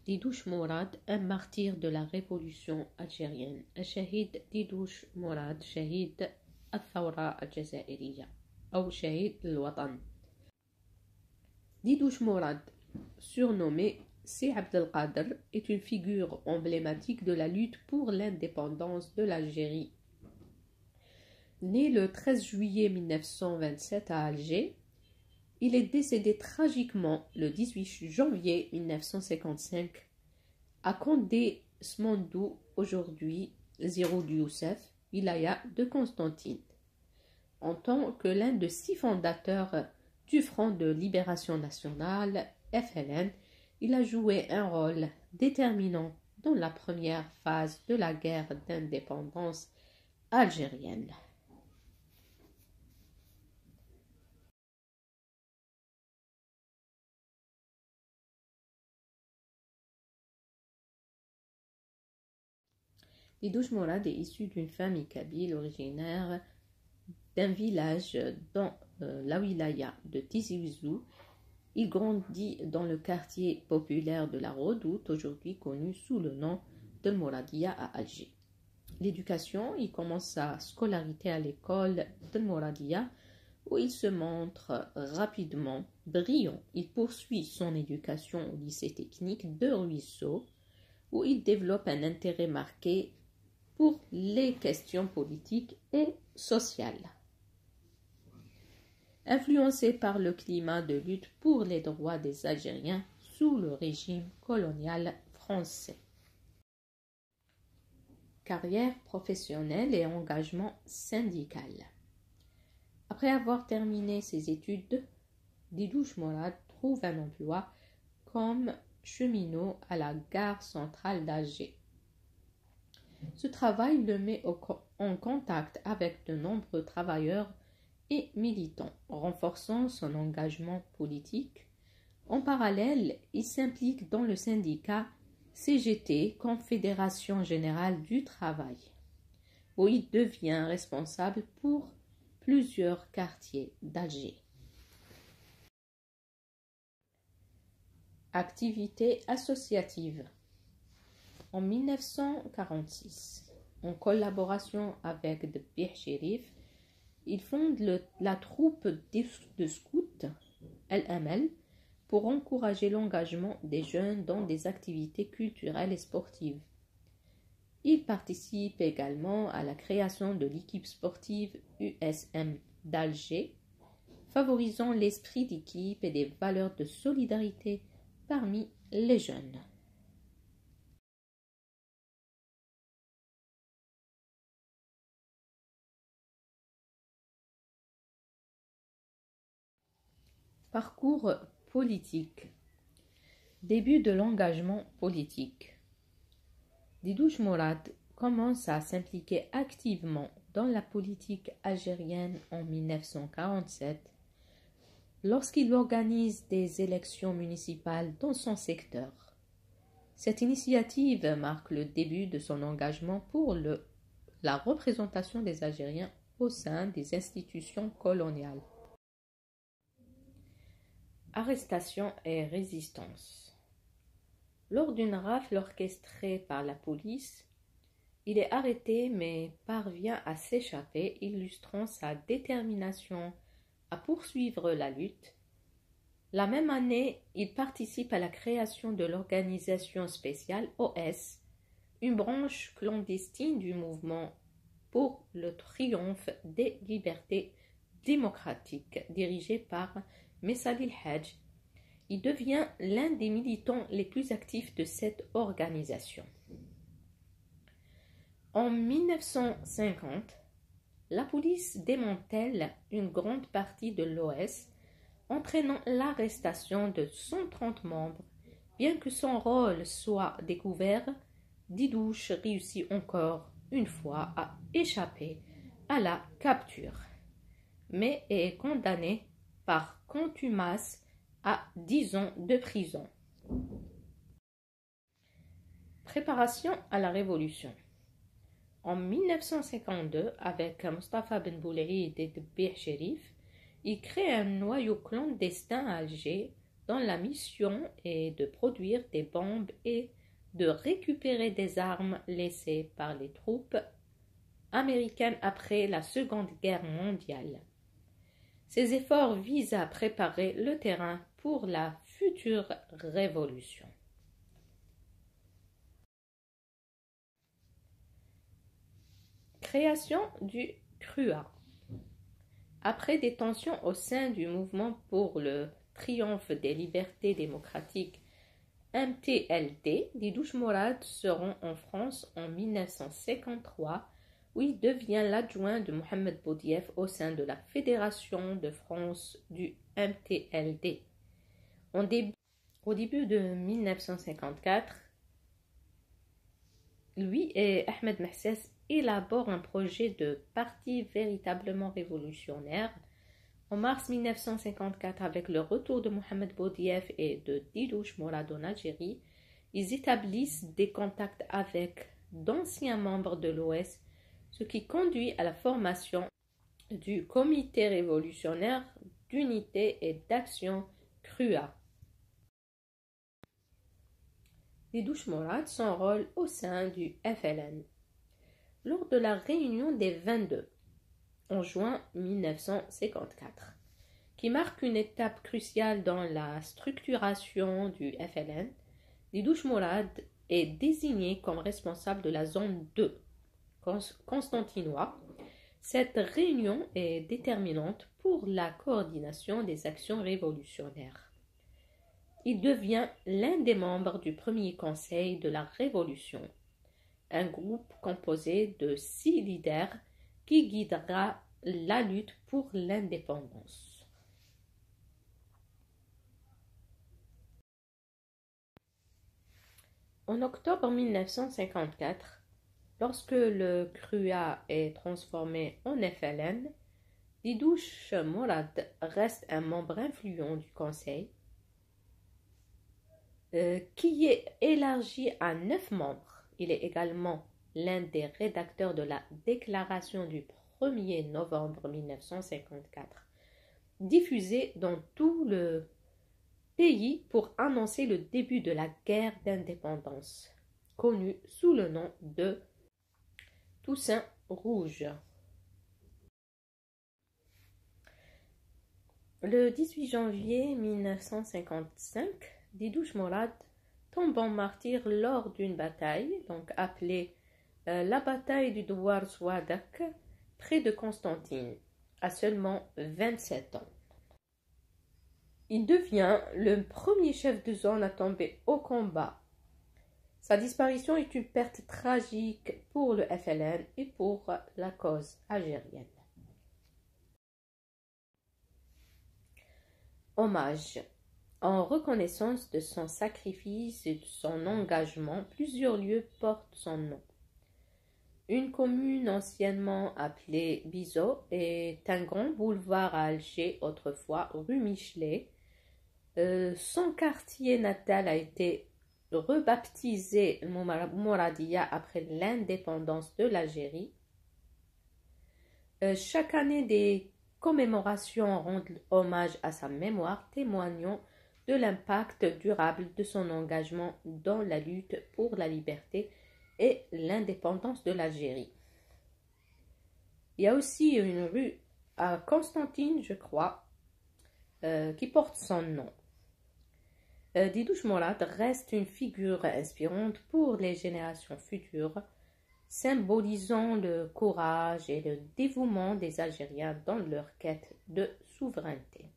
ديدوش مراد un martyr de la révolution algérienne. الشهيد ديدوش مراد شهيد الثورة الجزائرية أو شهيد الوطن. ديدوش مراد, surnommé Si Abdelkader, est une figure emblématique de la lutte pour l'indépendance de l'Algérie. Né le 13 juillet 1927 à Alger, il est décédé tragiquement le 18 janvier 1955 à Condé Smandou, aujourd'hui Zéroud Youssef, wilaya de Constantine. En tant que l'un de 6 fondateurs du Front de Libération Nationale, FLN, il a joué un rôle déterminant dans la première phase de la guerre d'indépendance algérienne. Didouche Morad est issu d'une famille kabyle originaire d'un village dans la wilaya de Tizi Ouzou. Il grandit dans le quartier populaire de la Redoute, aujourd'hui connu sous le nom de Moradia à Alger. L'éducation, il commence sa scolarité à l'école de Moradia, où il se montre rapidement brillant. Il poursuit son éducation au lycée technique de Ruisseau, où il développe un intérêt marqué pour les questions politiques et sociales. Influencé par le climat de lutte pour les droits des Algériens sous le régime colonial français. Carrière professionnelle et engagement syndical. Après avoir terminé ses études, Didouche Morad trouve un emploi comme cheminot à la gare centrale d'Alger. Ce travail le met en contact avec de nombreux travailleurs et militant, renforçant son engagement politique. En parallèle, il s'implique dans le syndicat CGT, Confédération Générale du Travail, où il devient responsable pour plusieurs quartiers d'Alger. Activité associative. En 1946, en collaboration avec Debih Chérif, il fonde la troupe de scouts LML pour encourager l'engagement des jeunes dans des activités culturelles et sportives. Il participe également à la création de l'équipe sportive USM d'Alger, favorisant l'esprit d'équipe et des valeurs de solidarité parmi les jeunes. Parcours politique. Début de l'engagement politique. Didouche Morad commence à s'impliquer activement dans la politique algérienne en 1947 lorsqu'il organise des élections municipales dans son secteur. Cette initiative marque le début de son engagement pour la représentation des Algériens au sein des institutions coloniales. Arrestation et résistance. Lors d'une rafle orchestrée par la police, il est arrêté mais parvient à s'échapper, illustrant sa détermination à poursuivre la lutte. La même année, il participe à la création de l'organisation spéciale OS, une branche clandestine du mouvement pour le triomphe des libertés démocratiques, dirigé par Messalil Hadj. Il devient l'un des militants les plus actifs de cette organisation. En 1950, la police démantèle une grande partie de l'OS, entraînant l'arrestation de 130 membres. Bien que son rôle soit découvert, Didouche réussit encore une fois à échapper à la capture, mais est condamné par contumace à 10 ans de prison. Préparation à la Révolution. En 1952, avec Mostafa Ben Boulaïd et Debih Chérif, il crée un noyau clandestin à Alger dont la mission est de produire des bombes et de récupérer des armes laissées par les troupes américaines après la Seconde Guerre mondiale. Ces efforts visent à préparer le terrain pour la future révolution. Création du CRUA. Après des tensions au sein du mouvement pour le triomphe des libertés démocratiques MTLD, Didouche Morad se rend en France en 1953 où il devient l'adjoint de Mohamed Boudiaf au sein de la Fédération de France du MTLD. Au début de 1954, lui et Ahmed Mahsès élaborent un projet de parti véritablement révolutionnaire. En mars 1954, avec le retour de Mohamed Boudiaf et de Didouche Morad en Algérie, ils établissent des contacts avec d'anciens membres de l'OS, ce qui conduit à la formation du Comité révolutionnaire d'unité et d'action CRUA. Didouche Morad, son rôle au sein du FLN. Lors de la réunion des 22, en juin 1954, qui marque une étape cruciale dans la structuration du FLN, Didouche Morad est désigné comme responsable de la zone 2, constantinois. Cette réunion est déterminante pour la coordination des actions révolutionnaires. Il devient l'un des membres du premier conseil de la Révolution, un groupe composé de 6 leaders qui guidera la lutte pour l'indépendance. En octobre 1954, lorsque le CRUA est transformé en FLN, Didouche Morad reste un membre influent du Conseil, qui est élargi à 9 membres. Il est également l'un des rédacteurs de la déclaration du 1er novembre 1954, diffusée dans tout le pays pour annoncer le début de la guerre d'indépendance, connue sous le nom de Toussaint Rouge. Le 18 janvier 1955, Didouche Morad tombe en martyr lors d'une bataille, donc appelée la bataille du Douar Souadak, près de Constantine, à seulement 27 ans. Il devient le premier chef de zone à tomber au combat. Sa disparition est une perte tragique pour le FLN et pour la cause algérienne. Hommage. En reconnaissance de son sacrifice et de son engagement, plusieurs lieux portent son nom. Une commune anciennement appelée Bizot est un grand boulevard à Alger, autrefois rue Michelet. Son quartier natal a été rebaptisé Mouradia après l'indépendance de l'Algérie. Chaque année, des commémorations rendent hommage à sa mémoire, témoignant de l'impact durable de son engagement dans la lutte pour la liberté et l'indépendance de l'Algérie. Il y a aussi une rue à Constantine, je crois, qui porte son nom. Didouche Morad reste une figure inspirante pour les générations futures, symbolisant le courage et le dévouement des Algériens dans leur quête de souveraineté.